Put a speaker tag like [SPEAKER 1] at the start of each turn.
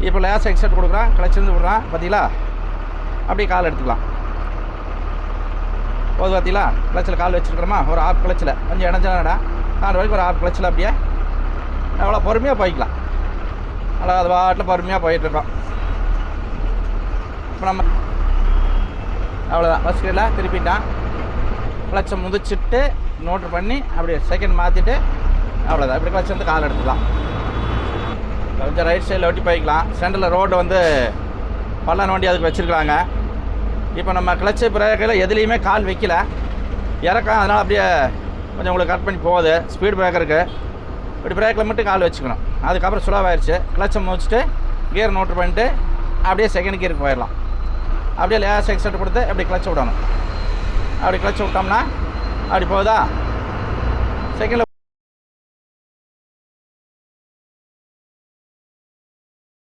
[SPEAKER 1] இப்போ லேசாக எக்ஸட் கொடுக்குறான், கிளச்சிருந்து விட்றான் பார்த்தீங்களா. அப்படியே கால் எடுத்துக்கலாம். போது பார்த்தீங்களா, கிளச்சில் கால் வச்சுருக்கிறோமா, ஒரு ஆஃப் கிளச்சில் கொஞ்சம் இடைஞ்சாடா 4 வரைக்கும் ஒரு ஆஃப் கிளச்சில் அப்படியே அவ்வளோ பொறுமையாக போய்க்கலாம். அவ்வளோ அது பாட்டில் பொறுமையாக போயிட்டுருக்கோம். இப்போ நம்ம அவ்வளோதான், ஃபஸ்ட் கியரில் திருப்பிட்டான், கிளச்சை முதிச்சுட்டு நோட்ரு பண்ணி அப்படியே செகண்ட் மாற்றிட்டு அவ்வளோதான். இப்படி கிளச் வந்து கால் எடுத்துக்கலாம். கொஞ்சம் ரைட் சைடில் ஒட்டி போய்க்கலாம். சென்டரில் ரோடு வந்து பள்ளன வண்டி அதுக்கு வச்சுருக்காங்க. இப்போ நம்ம கிளச்சு பிரேக்கில் எதுலேயுமே கால் வைக்கல, இறக்கம், அதனால் அப்படியே கொஞ்சம் உங்களுக்கு கட் பண்ணி போகுது. ஸ்பீட் பிரேக்கருக்கு இப்படி பிரேக்கில் மட்டும் கால் வச்சுக்கணும். அதுக்கப்புறம் சுலவாயிருச்சு. கிளச்சை முடிச்சுட்டு கியர் நோட்ரு பண்ணிட்டு அப்படியே செகண்ட் கியருக்கு போயிடலாம். அப்படியே லேஸ் எக்ஸட் கொடுத்து அப்படி கிளச்சை விடணும். அப்படி கிளச்சை விட்டோம்னா அப்படி போகுதா. செகண்டில்